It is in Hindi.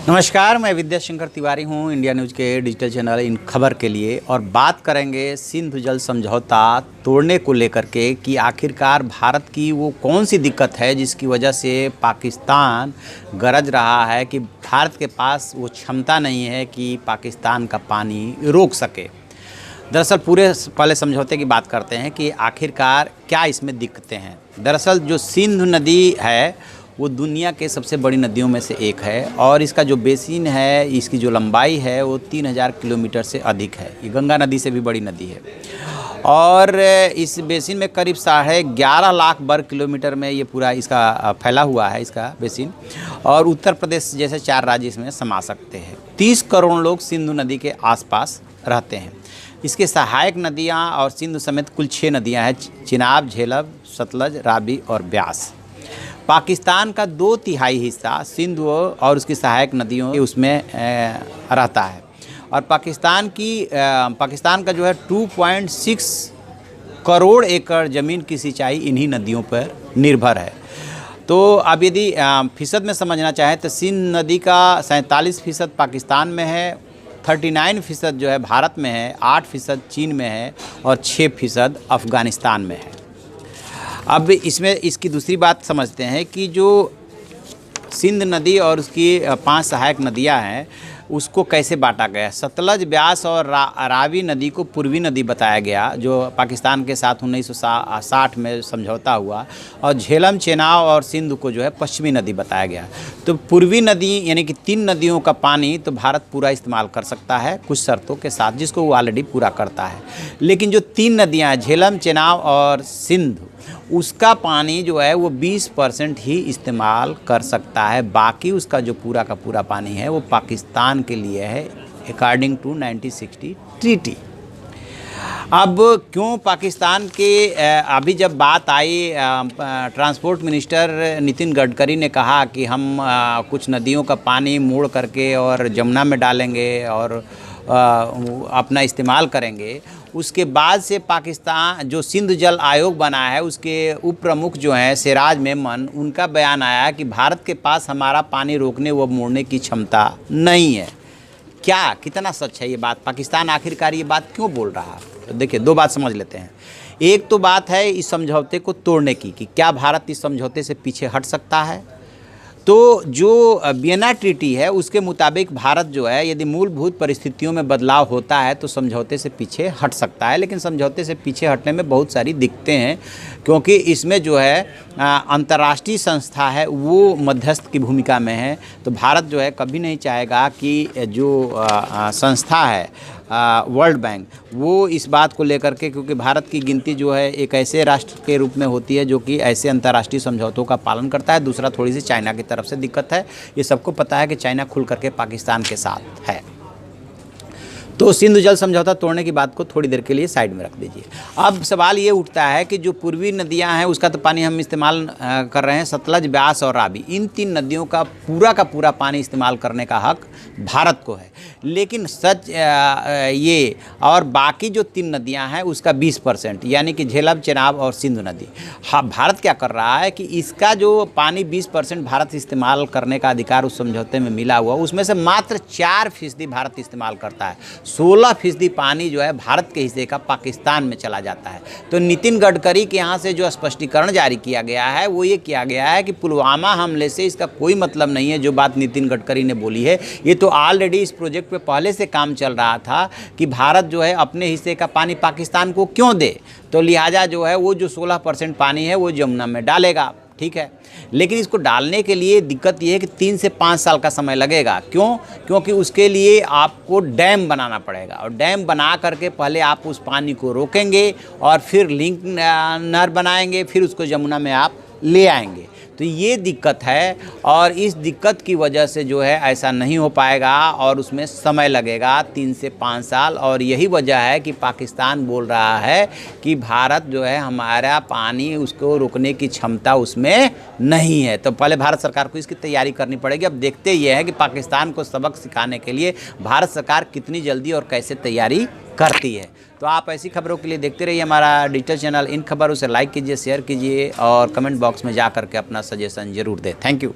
नमस्कार, मैं विद्याशंकर तिवारी हूं इंडिया न्यूज़ के डिजिटल चैनल इन खबर के लिए और बात करेंगे सिंधु जल समझौता तोड़ने को लेकर के कि आखिरकार भारत की वो कौन सी दिक्कत है जिसकी वजह से पाकिस्तान गरज रहा है कि भारत के पास वो क्षमता नहीं है कि पाकिस्तान का पानी रोक सके। दरअसल पूरे पहले समझौते की बात करते हैं कि आखिरकार क्या इसमें दिक्कतें हैं। दरअसल जो सिंधु नदी है वो दुनिया के सबसे बड़ी नदियों में से एक है और इसका जो बेसिन है, इसकी जो लंबाई है वो 3000 किलोमीटर से अधिक है। ये गंगा नदी से भी बड़ी नदी है और इस बेसिन में करीब 11.5 लाख वर्ग किलोमीटर में ये पूरा इसका फैला हुआ है इसका बेसिन। और उत्तर प्रदेश जैसे 4 राज्य इसमें समा सकते हैं। 30 करोड़ लोग सिंधु नदी के आसपास रहते हैं। इसके सहायक नदियाँ और सिंधु समेत कुल 6 नदियाँ हैं, चिनाब, झेलम, सतलज, रावी और ब्यास। पाकिस्तान का 2/3 हिस्सा सिंधु और उसकी सहायक नदियों उसमें रहता है और पाकिस्तान का जो है 2.6 करोड़ एकड़ ज़मीन की सिंचाई इन्हीं नदियों पर निर्भर है। तो अब यदि फीसद में समझना चाहें तो सिंध नदी का 47% पाकिस्तान में है, 39% जो है भारत में है, 8% चीन में है और 6% अफ़गानिस्तान में है। अब इसमें इसकी दूसरी बात समझते हैं कि जो सिंध नदी और उसकी 5 सहायक नदियां हैं उसको कैसे बांटा गया। सतलज, ब्यास और रावी नदी को पूर्वी नदी बताया गया जो पाकिस्तान के साथ 1960 में समझौता हुआ और झेलम, चेनाब और सिंधु को जो है पश्चिमी नदी बताया गया। तो पूर्वी नदी यानी कि 3 नदियों का पानी तो भारत पूरा इस्तेमाल कर सकता है कुछ शर्तों के साथ, जिसको वो ऑलरेडी पूरा करता है। लेकिन जो 3 नदियाँ हैं झेलम, चेनाब और सिंधु, उसका पानी जो है वो 20% ही इस्तेमाल कर सकता है। बाकी उसका जो पूरा का पूरा पानी है वो पाकिस्तान के लिए है अकॉर्डिंग टू 1960 ट्रीटी। अब क्यों पाकिस्तान के अभी जब बात आई, ट्रांसपोर्ट मिनिस्टर नितिन गडकरी ने कहा कि हम कुछ नदियों का पानी मोड़ करके और जमुना में डालेंगे और अपना इस्तेमाल करेंगे। उसके बाद से पाकिस्तान जो सिंधु जल आयोग बना है उसके उप प्रमुख जो हैं सिराज मेमन, उनका बयान आया कि भारत के पास हमारा पानी रोकने व मोड़ने की क्षमता नहीं है। क्या कितना सच है ये बात? पाकिस्तान आखिरकार ये बात क्यों बोल रहा है? तो देखिए 2 बात समझ लेते हैं। एक तो बात है इस समझौते को तोड़ने की कि क्या भारत इस समझौते से पीछे हट सकता है। तो जो वियना ट्रीटी है उसके मुताबिक भारत जो है यदि मूलभूत परिस्थितियों में बदलाव होता है तो समझौते से पीछे हट सकता है। लेकिन समझौते से पीछे हटने में बहुत सारी दिक्कतें हैं क्योंकि इसमें जो है अंतर्राष्ट्रीय संस्था है वो मध्यस्थ की भूमिका में है। तो भारत जो है कभी नहीं चाहेगा कि जो संस्था है वर्ल्ड बैंक वो इस बात को लेकर के, क्योंकि भारत की गिनती जो है एक ऐसे राष्ट्र के रूप में होती है जो कि ऐसे अंतर्राष्ट्रीय समझौतों का पालन करता है। दूसरा थोड़ी सी चाइना की तरफ से दिक्कत है। ये सबको पता है कि चाइना खुल करके पाकिस्तान के साथ है। तो सिंधु जल समझौता तोड़ने की बात को थोड़ी देर के लिए साइड में रख दीजिए। अब सवाल ये उठता है कि जो पूर्वी नदियां हैं उसका तो पानी हम इस्तेमाल कर रहे हैं, सतलज, ब्यास और रावी, इन 3 नदियों का पूरा पानी इस्तेमाल करने का हक भारत को है। लेकिन सच ये और बाकी जो 3 नदियां हैं उसका 20% यानी कि झेलम, चेनाब और सिंधु नदी। हाँ, भारत क्या कर रहा है कि इसका जो पानी 20% भारत इस्तेमाल करने का अधिकार उस समझौते में मिला हुआ, उसमें से मात्र 4% भारत इस्तेमाल करता है। 16% पानी जो है भारत के हिस्से का पाकिस्तान में चला जाता है। तो नितिन गडकरी के यहाँ से जो स्पष्टीकरण जारी किया गया है वो ये किया गया है कि पुलवामा हमले से इसका कोई मतलब नहीं है। जो बात नितिन गडकरी ने बोली है ये तो ऑलरेडी इस प्रोजेक्ट पे पहले से काम चल रहा था कि भारत जो है अपने हिस्से का पानी पाकिस्तान को क्यों दे, तो लिहाजा जो है वो जो 16% पानी है वो जमुना में डालेगा। ठीक है, लेकिन इसको डालने के लिए दिक्कत ये है कि 3 से 5 साल का समय लगेगा। क्यों? क्योंकि उसके लिए आपको डैम बनाना पड़ेगा और डैम बना करके पहले आप उस पानी को रोकेंगे और फिर लिंक नहर बनाएंगे, फिर उसको यमुना में आप ले आएंगे। तो ये दिक्कत है और इस दिक्कत की वजह से जो है ऐसा नहीं हो पाएगा और उसमें समय लगेगा 3 से 5 साल। और यही वजह है कि पाकिस्तान बोल रहा है कि भारत जो है हमारा पानी उसको रोकने की क्षमता उसमें नहीं है। तो पहले भारत सरकार को इसकी तैयारी करनी पड़ेगी। अब देखते ये है कि पाकिस्तान को सबक सिखाने के लिए भारत सरकार कितनी जल्दी और कैसे तैयारी करती है। तो आप ऐसी खबरों के लिए देखते रहिए हमारा डिजिटल चैनल इन खबर। उसे लाइक कीजिए, शेयर कीजिए और कमेंट बॉक्स में जा करके अपना सजेशन जरूर दें। Thank you.